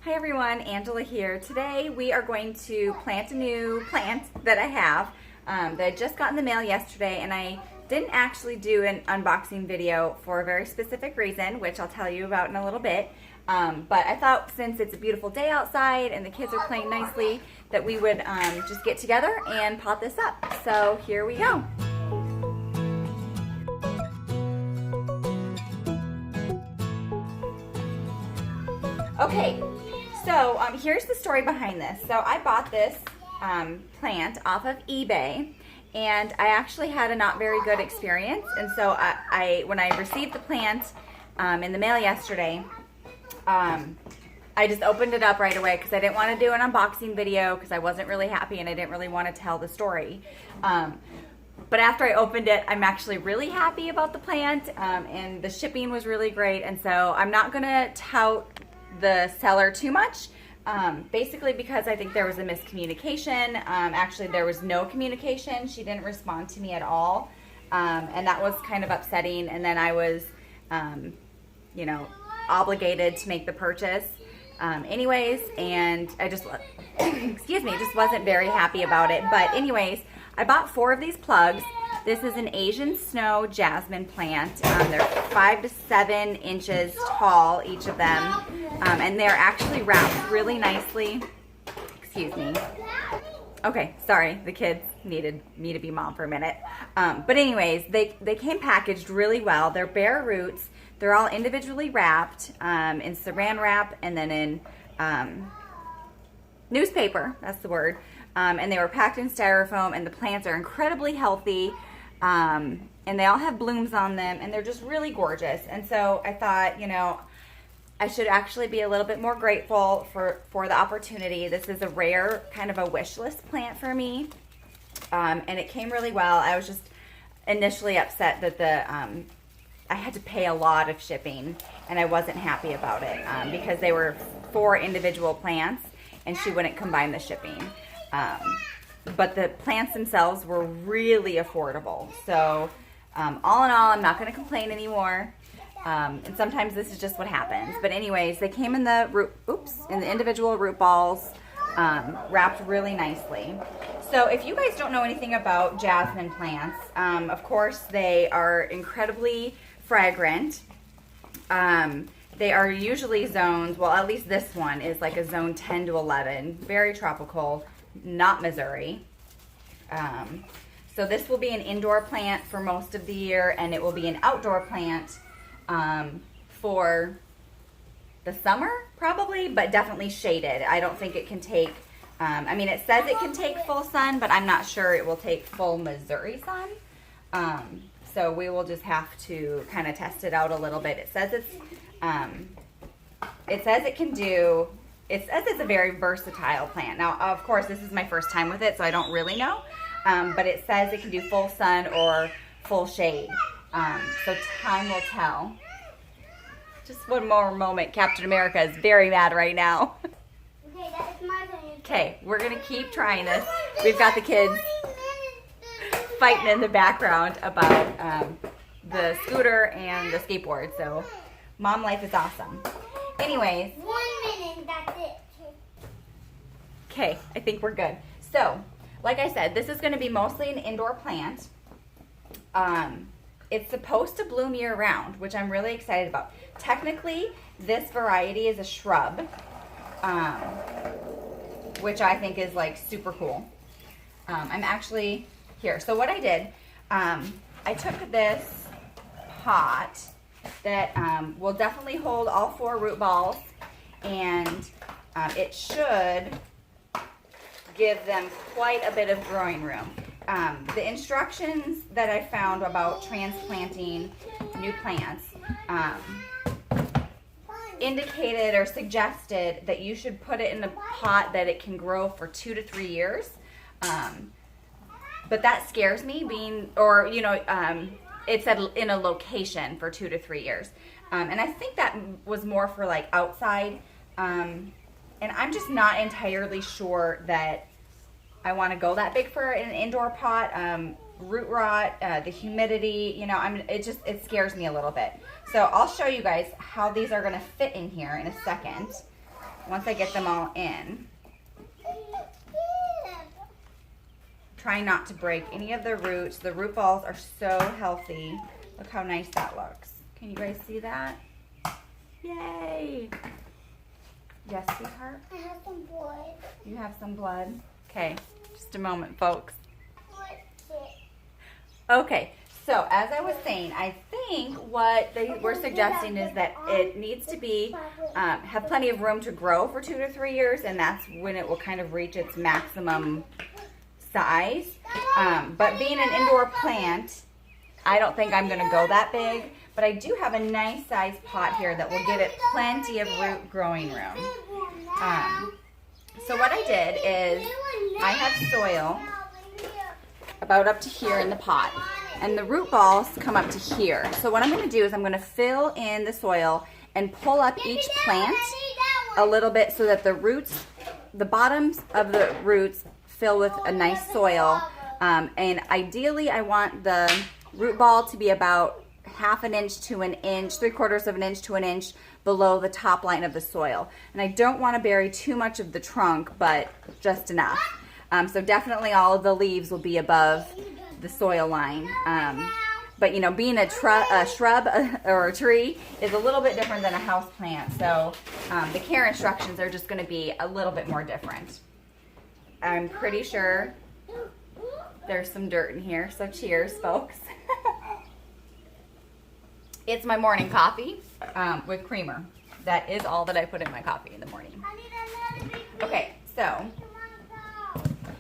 Hi everyone, Angela here. Today we are going to plant a new plant that I have that I just got in the mail yesterday, and I didn't actually do an unboxing video for a very specific reason, which I'll tell you about in a little bit. But I thought since it's a beautiful day outside and the kids are playing nicely that we would just get together and pot this up. So here we go. Okay, so here's the story behind this. So I bought this plant off of eBay, and I actually had a not very good experience. And so when I received the plant in the mail yesterday, I just opened it up right away because I didn't want to do an unboxing video because I wasn't really happy and I didn't really want to tell the story. But after I opened it, I'm actually really happy about the plant, and the shipping was really great. And so I'm not going to tout the seller too much, basically because I think there was a miscommunication. Actually, there was no communication. She didn't respond to me at all, and that was kind of upsetting. And then I was, obligated to make the purchase anyways, and I just, excuse me, just wasn't very happy about it. But anyways, I bought 4 of these plugs. This is an Asian Snow Jasmine plant. They're 5 to 7 inches tall, each of them. And they're actually wrapped really nicely. Excuse me. Okay, sorry, the kids needed me to be mom for a minute. But anyways, they came packaged really well. They're bare roots. They're all individually wrapped in saran wrap and then in newspaper, that's the word. And they were packed in styrofoam, and the plants are incredibly healthy. And they all have blooms on them, and they're just really gorgeous. And so I thought, I should actually be a little bit more grateful for the opportunity. This is a rare kind of a wish list plant for me. And it came really well. I was just initially upset that I had to pay a lot of shipping, and I wasn't happy about it because they were 4 individual plants, and she wouldn't combine the shipping. But the plants themselves were really affordable. So all in all, I'm not going to complain anymore. And sometimes this is just what happens. But anyways, they came in the individual root balls, wrapped really nicely. So if you guys don't know anything about jasmine plants, of course they are incredibly fragrant. They are usually zones, well, at least this one is like a zone 10 to 11, very tropical, not Missouri. So this will be an indoor plant for most of the year, and it will be an outdoor plant for the summer probably, but definitely shaded. I don't think it can take, it says it can take full sun, but I'm not sure it will take full Missouri sun. So we will just have to kind of test it out a little bit. It says it's a very versatile plant. Now, of course, this is my first time with it, so I don't really know. But it says it can do full sun or full shade. So time will tell. Just one more moment. Captain America is very mad right now. Okay, that is my turn. Okay, we're going to keep trying this. We've got the kids fighting in the background about the scooter and the skateboard. So mom life is awesome. Anyways. 1 minute, that's it. Okay, I think we're good. So, like I said, this is going to be mostly an indoor plant. It's supposed to bloom year-round, which I'm really excited about. Technically, this variety is a shrub, which I think is like super cool. I'm actually here. So what I did, I took this pot that will definitely hold all 4 root balls, and it should give them quite a bit of growing room. The instructions that I found about transplanting new plants indicated or suggested that you should put it in a pot that it can grow for 2 to 3 years. But that scares me, it said in a location for 2 to 3 years. And I think that was more for like outside. And I'm just not entirely sure that I want to go that big for an indoor pot. Root rot, the humidity, it scares me a little bit. So I'll show you guys how these are going to fit in here in a second. once I get them all in, try not to break any of the roots. The root balls are so healthy. Look how nice that looks. Can you guys see that? Yay! Yes, sweetheart? I have some blood. You have some blood? Okay, just a moment, folks. Okay, so as I was saying, I think what they were suggesting is that it needs to be, have plenty of room to grow for 2 to 3 years, and that's when it will kind of reach its maximum size. But being an indoor plant, I don't think I'm gonna go that big, but I do have a nice size pot here that will give it plenty of root growing room. So what I did is I have soil about up to here in the pot, and the root balls come up to here. So what I'm going to do is I'm going to fill in the soil and pull up each plant a little bit so that the roots, the bottoms of the roots fill with a nice soil, and ideally I want the root ball to be about 1/2 inch to 1 inch, 3/4 of an inch to 1 inch below the top line of the soil. And I don't want to bury too much of the trunk, but just enough. So definitely all of the leaves will be above the soil line. But you know, being a shrub or a tree is a little bit different than a house plant. So the care instructions are just going to be a little bit more different. I'm pretty sure there's some dirt in here. So cheers, folks. It's my morning coffee with creamer. That is all that I put in my coffee in the morning. Okay, so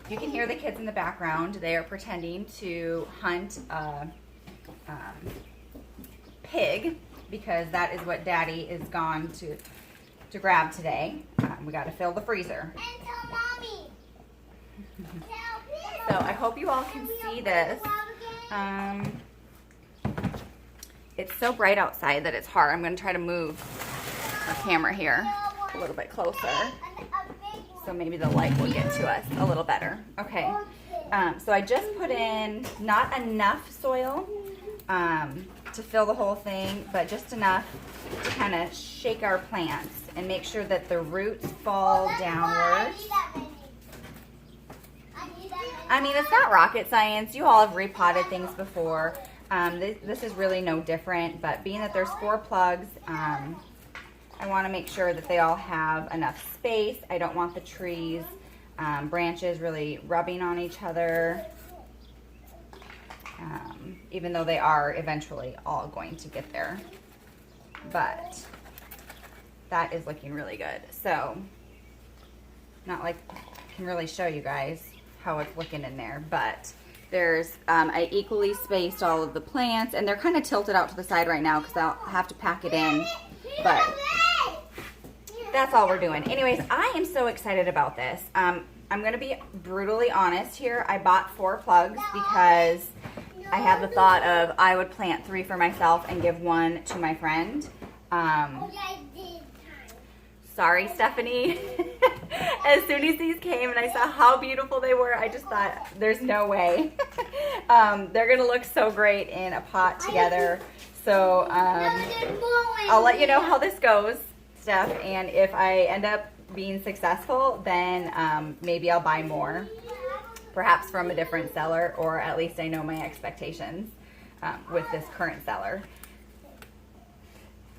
you can hear the kids in the background. They are pretending to hunt a pig because that is what Daddy is gone to grab today. We got to fill the freezer. So I hope you all can see this. It's so bright outside that it's hard. I'm going to try to move our camera here a little bit closer, so maybe the light will get to us a little better. Okay, so I just put in not enough soil to fill the whole thing, but just enough to kind of shake our plants and make sure that the roots fall downwards. I mean, it's not rocket science. You all have repotted things before. This is really no different, but being that there's 4 plugs, I want to make sure that they all have enough space. I don't want the trees, branches really rubbing on each other, even though they are eventually all going to get there. But that is looking really good. So, not like I can really show you guys how it's looking in there, but there's, I equally spaced all of the plants, and they're kind of tilted out to the side right now because I'll have to pack it in, but that's all we're doing. Anyways, I am so excited about this. I'm going to be brutally honest here. I bought 4 plugs because I had the thought of I would plant 3 for myself and give 1 to my friend. Sorry, Stephanie. As soon as these came and I saw how beautiful they were, I just thought, there's no way. They're going to look so great in a pot together. So I'll let you know how this goes, Steph. And if I end up being successful, then maybe I'll buy more. Perhaps from a different seller, or at least I know my expectations with this current seller.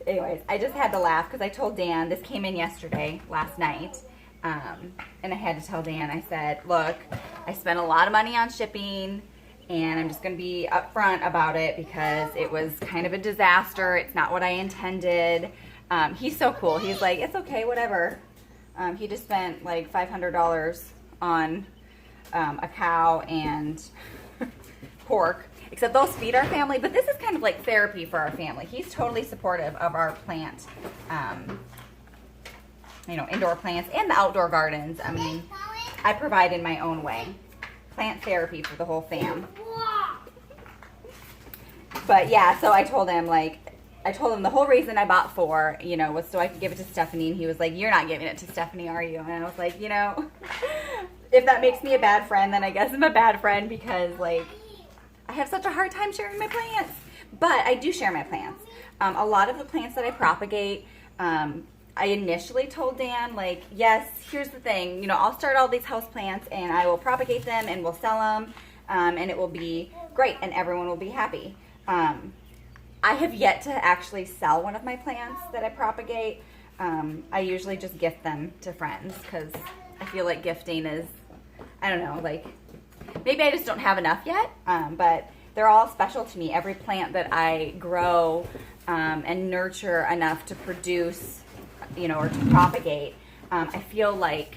Anyways, I just had to laugh because I told Dan, this came in yesterday, last night, and I had to tell Dan, I said, look, I spent a lot of money on shipping, and I'm just going to be upfront about it because it was kind of a disaster. It's not what I intended. He's so cool. He's like, it's okay, whatever. He just spent like $500 on a cow and pork. Except those feed our family, but this is kind of like therapy for our family. He's totally supportive of our plant, indoor plants and the outdoor gardens. I mean, I provide in my own way. Plant therapy for the whole fam. But yeah, so I told him the whole reason I bought 4, was so I could give it to Stephanie, and he was like, you're not giving it to Stephanie, are you? And I was like, if that makes me a bad friend, then I guess I'm a bad friend because, I have such a hard time sharing my plants. But I do share my plants. A lot of the plants that I propagate, I initially told Dan, like, yes, here's the thing, you know, I'll start all these houseplants and I will propagate them and we'll sell them, and it will be great and everyone will be happy. I have yet to actually sell one of my plants that I propagate. I usually just gift them to friends because I feel like gifting is, I don't know, like, maybe I just don't have enough yet, but they're all special to me. Every plant that I grow and nurture enough to produce, you know, or to propagate, I feel like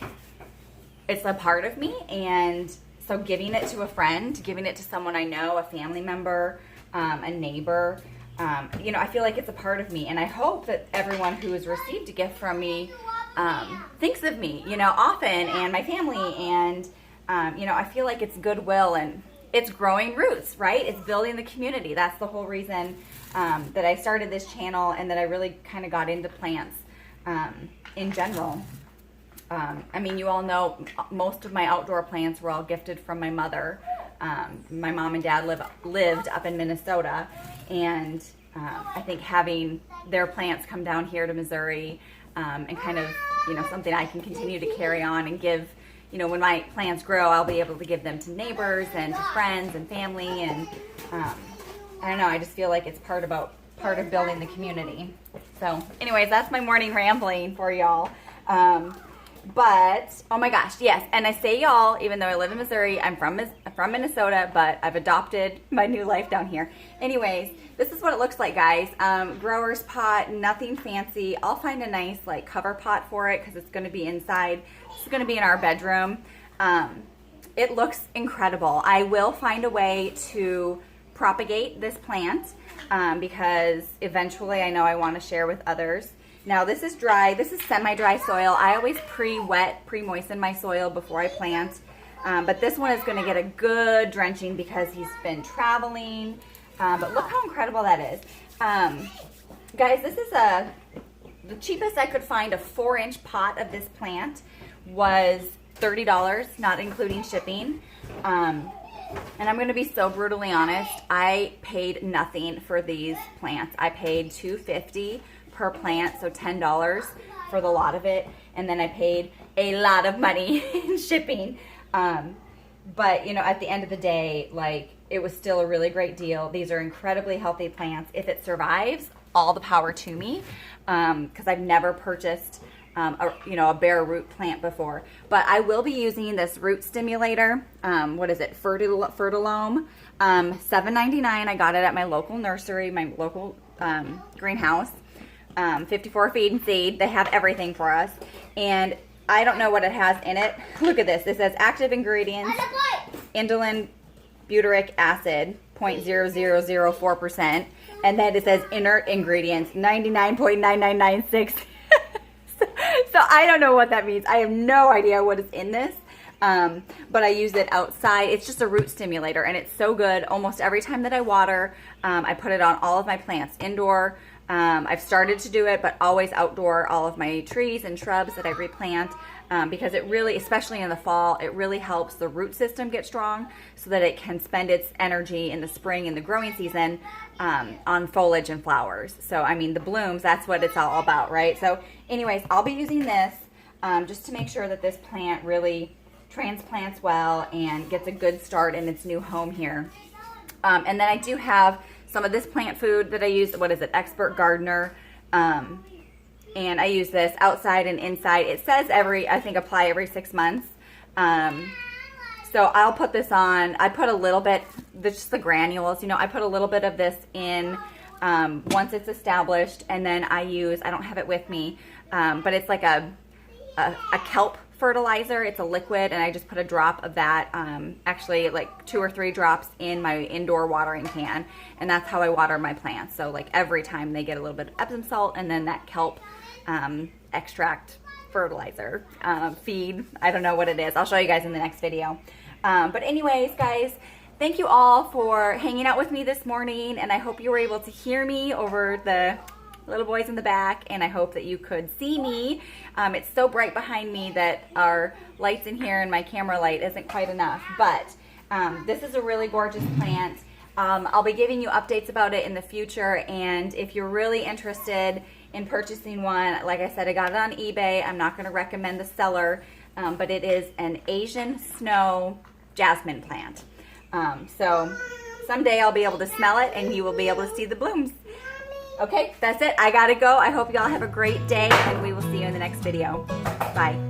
it's a part of me. And so giving it to a friend, giving it to someone I know, a family member, a neighbor, you know, I feel like it's a part of me. And I hope that everyone who has received a gift from me thinks of me, you know, often, and my family. And, you know, I feel like it's goodwill and it's growing roots, right? It's building the community. That's the whole reason that I started this channel and that I really kind of got into plants in general. I mean, you all know most of my outdoor plants were all gifted from my mother. My mom and dad lived up in Minnesota, and I think having their plants come down here to Missouri and kind of, you know, something I can continue to carry on and give, you know, when my plants grow, I'll be able to give them to neighbors and to friends and family, and I don't know, I just feel like it's part of building the community. So anyways, that's my morning rambling for y'all. But, oh my gosh, yes, and I say y'all, even though I live in Missouri, I'm from Minnesota, but I've adopted my new life down here. Anyways, this is what it looks like, guys. Grower's pot, nothing fancy. I'll find a nice, like, cover pot for it because it's going to be inside. This is going to be in our bedroom. It looks incredible. I will find a way to propagate this plant because eventually I know I want to share with others. Now this is dry, this is semi-dry soil. I always pre-moisten my soil before I plant. But this one is gonna get a good drenching because he's been traveling. But look how incredible that is. Guys, this is the cheapest I could find. A 4-inch pot of this plant was $30, not including shipping. And I'm gonna be so brutally honest, I paid nothing for these plants. I paid $2.50 per plant, so $10 for the lot of it, and then I paid a lot of money in shipping. But you know, at the end of the day, like, it was still a really great deal. These are incredibly healthy plants. If it survives, all the power to me, because I've never purchased a bare root plant before. But I will be using this root stimulator. What is it? Fertilome. $7.99. I got it at my local nursery, my local greenhouse. 54 feed and seed. They have everything for us. And I don't know what it has in it. Look at this. This says active ingredients, indolent butyric acid, 0.0004%. And then it says inert ingredients, 99.9996. So I don't know what that means. I have no idea what is in this. But I use it outside. It's just a root stimulator, and it's so good. Almost every time that I water, I put it on all of my plants, indoor. I've started to do it, but always outdoor, all of my trees and shrubs that I replant, because it really, especially in the fall, it really helps the root system get strong so that it can spend its energy in the spring and the growing season on foliage and flowers. So, I mean, the blooms, that's what it's all about, right? So, anyways, I'll be using this just to make sure that this plant really transplants well and gets a good start in its new home here. And then I do have some of this plant food that I use. What is it? Expert Gardener. And I use this outside and inside. It says I think apply every 6 months. So I'll put this on. I put a little bit, just the granules, I put a little bit of this in once it's established. And then I don't have it with me, but it's like a kelp fertilizer. It's a liquid, and I just put a drop of that, actually like 2 or 3 drops in my indoor watering can, and that's how I water my plants. So like every time they get a little bit of Epsom salt and then that kelp extract fertilizer feed. I don't know what it is. I'll show you guys in the next video. But anyways, guys, thank you all for hanging out with me this morning, and I hope you were able to hear me over the little boys in the back, and I hope that you could see me. It's so bright behind me that our lights in here and my camera light isn't quite enough, but this is a really gorgeous plant. I'll be giving you updates about it in the future, and if you're really interested in purchasing one. Like I said, I got it on eBay. I'm not going to recommend the seller, but it is an Asian Snow Jasmine plant. So someday I'll be able to smell it and you will be able to see the blooms. Okay, that's it. I gotta go. I hope you all have a great day and we will see you in the next video. Bye.